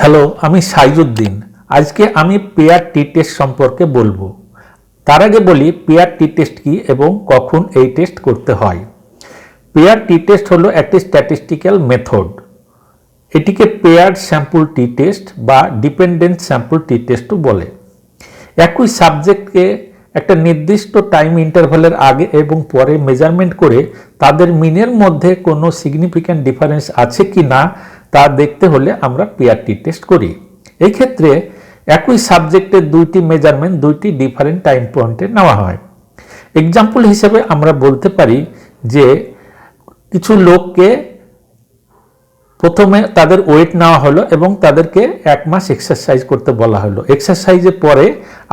Hello, আমি সাইজুদ্দিন। আজকে আমি পেয়ার টি টেস্ট সম্পর্কে বলবো। তার আগে বলি পেয়ার টি টেস্ট কি এবং কখন এই টেস্ট করতে হয়। পেয়ার টি টেস্ট হলো একটি স্ট্যাটিস্টিক্যাল মেথড। এটিকে পেয়ার স্যাম্পল টি টেস্ট বা ডিপেন্ডেন্ট স্যাম্পল টি টেস্টও বলে। একই সাবজেক্টকে একটা নির্দিষ্ট টাইম ইন্টারভ্যালের আগে এবং পরে মেজারমেন্ট করে তাদের মিনের মধ্যে কোনো সিগনিফিক্যান্ট ডিফারেন্স আছে কি না তা দেখতে হলে আমরা পেয়ার টি টেস্ট করি। এই ক্ষেত্রে একই সাবজেক্টের দুইটি মেজারমেন্ট দুইটি ডিফারেন্ট টাইম পয়েন্টে নেওয়া হয়। এক্সাম্পল হিসেবে আমরা বলতে পারি যে কিছু লোককে প্রথমে তাদের ওয়েট নেওয়া হলো এবং তাদেরকে 1 মাস এক্সারসাইজ করতে বলা হলো। এক্সারসাইজের পরে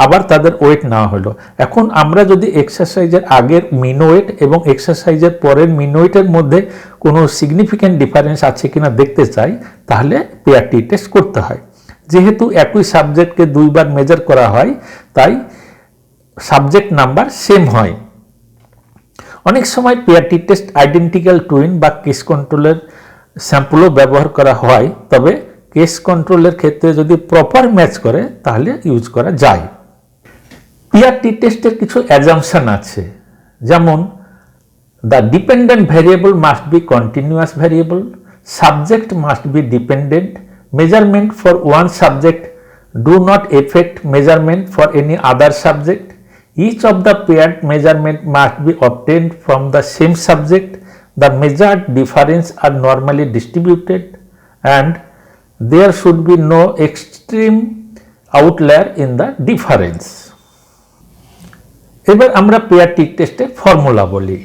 আবার তাদের ওয়েট নেওয়া হলো। এখন আমরা যদি এক্সারসাইজের আগের মিন ওয়েট এবং এক্সারসাইজের পরের মিন ওয়েটের মধ্যে কোনো সিগনিফিক্যান্ট ডিফারেন্স আছে কিনা দেখতে চাই, তাহলে পেয়ার টি টেস্ট করতে হয়। যেহেতু একই সাবজেক্টকে দুইবার মেজার করা হয়, তাই সাবজেক্ট নাম্বার সেম হয়। অনেক সময় পেয়ার টি টেস্ট আইডেন্টিক্যাল টুইন বা কেস কন্ট্রোলের স্যাম্পলও ব্যবহার করা হয়, তবে কেস কন্ট্রোলের ক্ষেত্রে যদি প্রপার ম্যাচ করে তাহলে ইউজ করা যায়। পেয়ার টি টেস্টের কিছু অ্যাজাম্পশন আছে, যেমন the dependent variable must be continuous variable, subject must be dependent, measurement for one subject do not effect measurement for any other subject, each of the paired measurement must be obtained from the same subject, the measured difference are normally distributed, and there should be no extreme outlier in the difference. এবার আমরা pair টি টেস্টের formula বলি।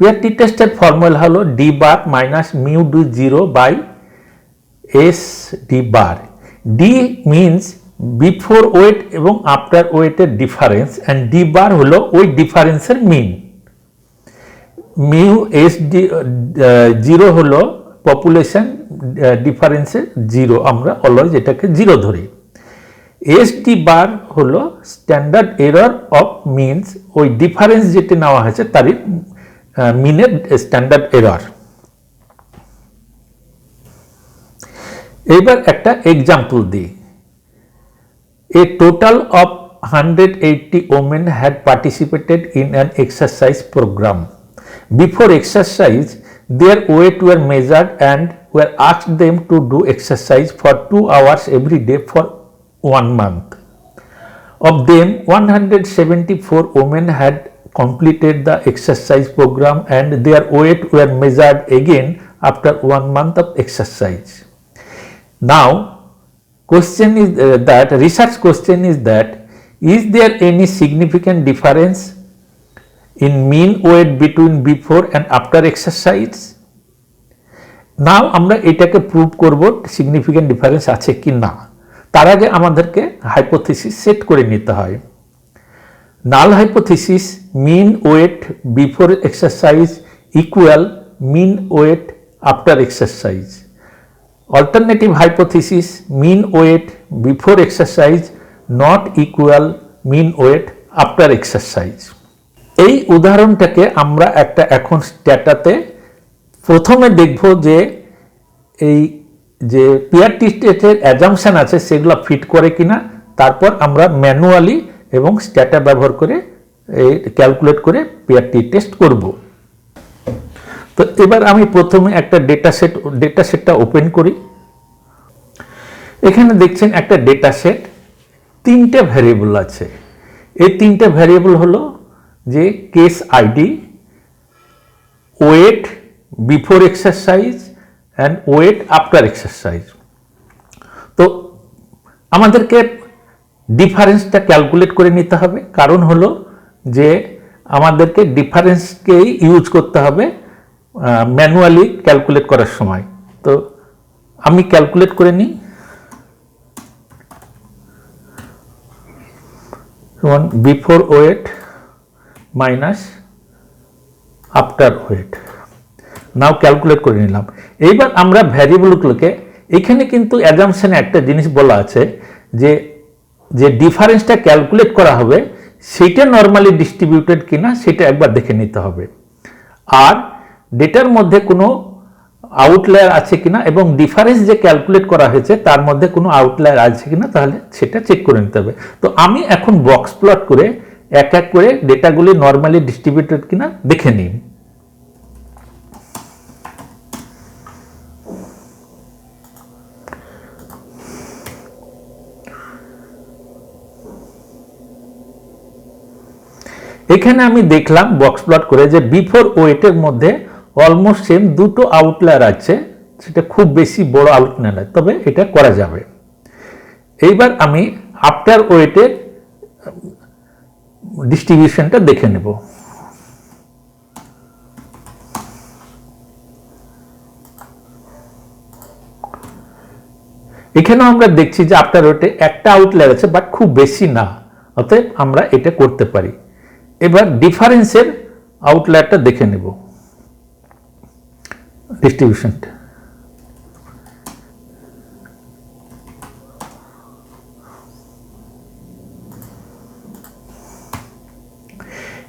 Pair টি টেস্টের formula হলো D bar minus mu D zero by S D bar. D means before weight এবং after ওয়েটের difference, and D bar হলো ওই ডিফারেন্সের mean. Mu S D zero হলো পপুলেশন ডিফারেন্সের জিরো, আমরা অলওয়েজ এটাকে জিরো ধরি। এস ডি বার হলো স্ট্যান্ডার্ড এরর অফ মিনস, ওই ডিফারেন্স যেটি নেওয়া হয়েছে তারই মিনের স্ট্যান্ডার্ড এরর। এবার একটা এক্সাম্পল দিই। A total of 180 women had participated in an exercise program. Before exercise, their weight were measured and were asked them to do exercise for 2 hours every day for 1 month. Of them, 174 women had completed the exercise program and their weight were measured again after 1 month of exercise. Now, research question is that is there any significant difference in mean weight between before and after exercise? Now আমরা এটাকে prove করব significant difference আছে কি না। তার আগে আমাদেরকে hypothesis set করে নিতে হয়। Null hypothesis mean weight before exercise equal mean weight after exercise. Alternative hypothesis mean weight before exercise not equal mean weight after exercise. এই উদাহরণটাকে আমরা একটা এখন স্ট্যাটাতে প্রথমে দেখব যে এই যে পেয়ার টি টেস্টের অ্যাজাম্পশন আছে সেগুলো ফিট করে কিনা, তারপর আমরা ম্যানুয়ালি এবং স্ট্যাটা ব্যবহার করে ক্যালকুলেট করে পেয়ার টি টেস্ট করব। তো এবার আমি প্রথমে একটা ডেটা সেটটা ওপেন করি। এখানে দেখছেন একটা ডেটা সেট, 3টে ভ্যারিয়েবল আছে। এই 3টে ভ্যারিয়েবল হলো যে case ID, weight before exercise and weight after exercise. তো আমাদেরকে ডিফারেন্সটা ক্যালকুলেট করে নিতে হবে, কারণ হলো যে আমাদেরকে ডিফারেন্সকেই ইউজ করতে হবে ম্যানুয়ালি ক্যালকুলেট করার সময়। তো আমি ক্যালকুলেট করে নিই। Before weight minus after weight, now calculate করে নিলাম। এইবার আমরা ভ্যারিয়েবলগুলোকে, এখানে কিন্তু অ্যাজাম্পশনে একটা জিনিস বলা আছে যে যে ডিফারেন্সটা ক্যালকুলেট করা হবে সেটা নর্মালি ডিস্ট্রিবিউটেড কিনা সেটা একবার দেখে নিতে হবে। আর ডেটার মধ্যে কোনো আউটলায়ার আছে কিনা এবং ডিফারেন্স যে ক্যালকুলেট করা হয়েছে তার মধ্যে কোনো আউটলায়ার আছে কিনা তাহলে সেটা চেক করে নিতে হবে। তো আমি এখন বক্স প্লট করে এক এক করে ডেটাগুলি নর্মালি ডিস্ট্রিবিউটেড কিনা দেখে নিই। এখানে আমি দেখলাম বক্স প্লট করে যে বিফোর ওয়েটের মধ্যে অলমোস্ট সেম দুটো আউটলায়ার আছে, সেটা খুব বেশি বড় আউটলায়ার নয়, তবে এটা করা যাবে। এইবার আমি আফটার ওয়েটের ডিস্ট্রিবিউশনটা দেখে নেব। এখানেও আমরা দেখছি যে আফটার ওয়েটে একটা আউটলায়ার আছে, বাট খুব বেশি না, অতএব আমরা এটা করতে পারি। এবার ডিফারেন্সের আউটলায়ারটা দেখে নেব, ডিস্ট্রিবিউশনটা।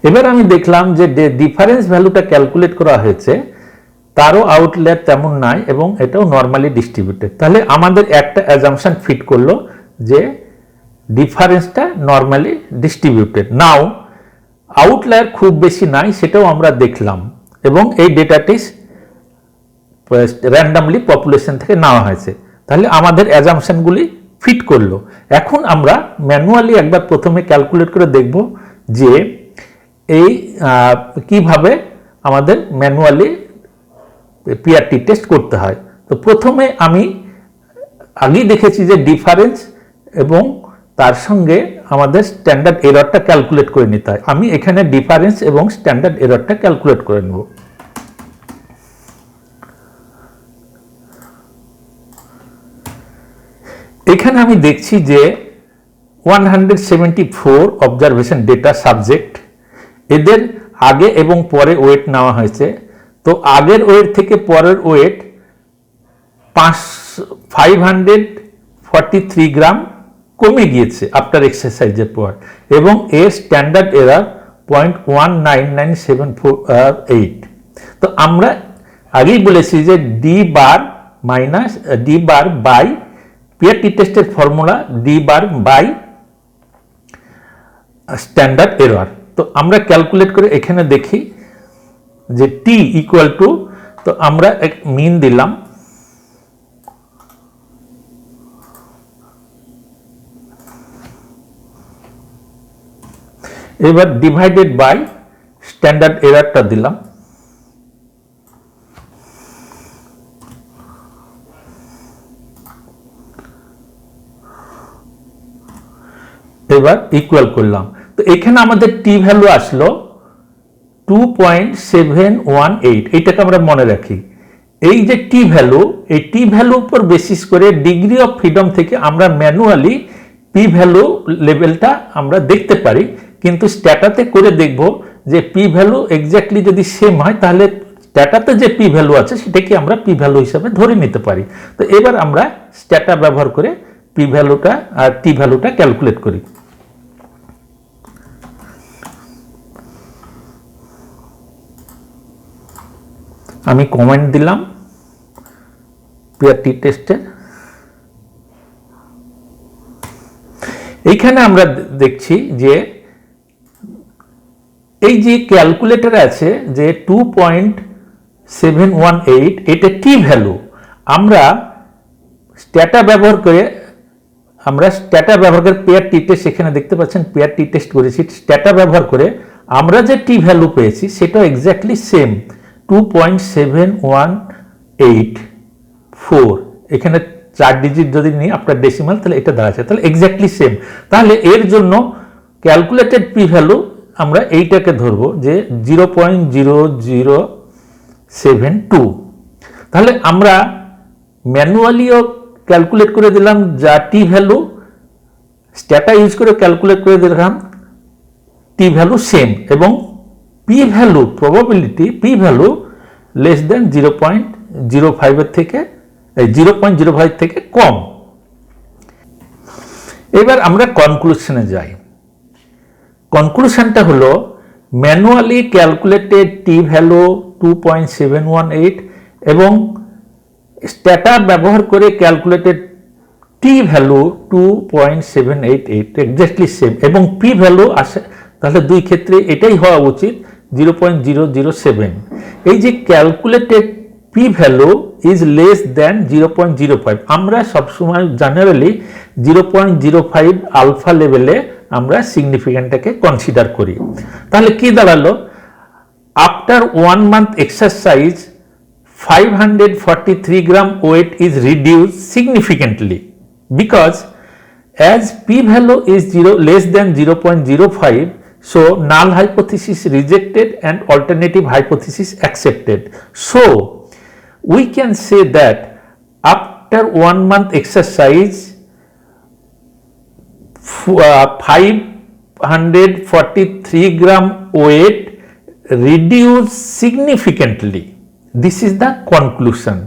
এবার আমি দেখলাম যে ডিফারেন্স ভ্যালুটা ক্যালকুলেট করা হয়েছে, তারও আউটলায়ার তেমন নাই এবং এটাও নর্মালি ডিস্ট্রিবিউটেড। তাহলে আমাদের একটা অ্যাজাম্পশন ফিট করলো যে ডিফারেন্সটা নর্মালি ডিস্ট্রিবিউটেড। নাও আউটলায়ার খুব বেশি নাই, সেটাও আমরা দেখলাম এবং এই ডেটাটি র্যান্ডামলি পপুলেশন থেকে নেওয়া হয়েছে। তাহলে আমাদের অ্যাজাম্পশনগুলি ফিট করলো। এখন আমরা ম্যানুয়ালি একবার প্রথমে ক্যালকুলেট করে দেখব যে এই কিভাবে আমাদের ম্যানুয়ালি পিআরটি টেস্ট করতে হয়। তো প্রথমে আমি আগেই দেখেছি যে ডিফারেন্স এবং তার সঙ্গে আমাদের স্ট্যান্ডার্ড এররটা ক্যালকুলেট করে নিতে হয়। আমি এখানে ডিফারেন্স এবং স্ট্যান্ডার্ড এররটা ক্যালকুলেট করে নেব। এখানে আমি দেখছি যে 174 অবজারভেশন ডেটা সাবজেক্ট, এদের আগে এবং পরে ওয়েট নেওয়া হয়েছে। তো আগের ওয়েট থেকে পরের ওয়েট 543 গ্রাম কমে গিয়েছে আফটার এক্সারসাইজের পর, এবং এর স্ট্যান্ডার্ড এরার 0.19978। তো আমরা আগেই বলেছি যে ডি বার বাই পিআরটি টেস্টের formula D bar by standard error. তো আমরা ক্যালকুলেট করে এখানে দেখি যে টি ইকুয়াল টু, তো আমরা এক মিন দিলাম, এবার ডিভাইডেড বাই স্ট্যান্ডার্ড এররটা দিলাম, এবার ইকুয়াল করলাম। তো এখানে আমাদের টি ভ্যালু আসলো 2.718। এইটাকে আমরা মনে রাখি। এই যে টি ভ্যালু, এই টি ভ্যালু উপর বেসিস করে ডিগ্রি অফ ফ্রিডম থেকে আমরা ম্যানুয়ালি পি ভ্যালু লেভেলটা আমরা দেখতে পারি, কিন্তু স্ট্যাটাতে করে দেখব যে পি ভ্যালু এক্স্যাক্টলি যদি সেম হয় তাহলে স্ট্যাটাতে যে পি ভ্যালু আছে সেটাকে আমরা পি ভ্যালু হিসাবে ধরে নিতে পারি। তো এবার আমরা স্ট্যাটা ব্যবহার করে পি ভ্যালুটা আর টি ভ্যালুটা ক্যালকুলেট করি। আমি কমেন্ট দিলাম পিআরটি টেস্টের। এইখানে আমরা দেখছি যে এই যে ক্যালকুলেটর আছে যে 2.718, এটা টি ভ্যালু। আমরা স্ট্যাটা ব্যবহার করে পিআরটি টেস্ট, সেখানে দেখতে পাচ্ছেন পিআরটি টেস্ট করেছি, স্ট্যাটা ব্যবহার করে আমরা যে টি ভ্যালু পেয়েছি সেটা এক্স্যাক্টলি সেম 2.7184। এখানে 4 ডিজিট যদি নিই আপনার ডেসিমাল, তাহলে এটা দাঁড়াচ্ছে, তাহলে এক্স্যাক্টলি সেম। তাহলে এর জন্য ক্যালকুলেটেড পি ভ্যালু আমরা এইটাকে ধরবো যে 0.0072। তাহলে আমরা ম্যানুয়ালিও ক্যালকুলেট করে দিলাম যা টি ভ্যালু, স্ট্যাটা ইউজ করে ক্যালকুলেট করে দিলাম টি ভ্যালু সেম, এবং P value probability P value less than 0.05 থেকে 0.05 থেকে কম। এবার আমরা কনক্লুশনে যাই। কনক্লুশনটা হলো ম্যানুয়ালি ক্যালকুলেটেড টি ভ্যালু 2.718 এবং স্ট্যাটা ব্যবহার করে ক্যালকুলেটেড টি ভ্যালু 2.788 এক্স্যাক্টলি সেম, এবং পি ভ্যালু আসে, তাহলে দুই ক্ষেত্রে এটাই হওয়া উচিত 0.007। এই যে calculated P value is less than 0.05, আমরা সবসময় জেনারেলি 0.05 আলফা লেভেলে আমরা সিগনিফিক্যান্টটাকে কনসিডার করি। তাহলে কি দাঁড়ালো, after 1 month exercise 543 gram weight is reduced significantly because as p value is less than 0.05, so null hypothesis rejected and alternative hypothesis accepted. So we can say that after 1 month exercise 543 gram weight reduced significantly. This is the conclusion.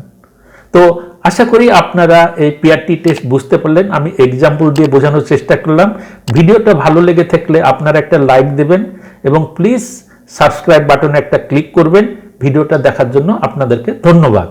তো আশা করি আপনারা এই PRT test বুঝতে পারলেন। আমি example দিয়ে বোঝানোর চেষ্টা করলাম। ভিডিওটা ভালো লেগে থাকলে আপনারা একটা লাইক দেবেন এবং প্লিজ সাবস্ক্রাইব বাটনে একটা ক্লিক করবেন। ভিডিওটা দেখার জন্য আপনাদেরকে ধন্যবাদ।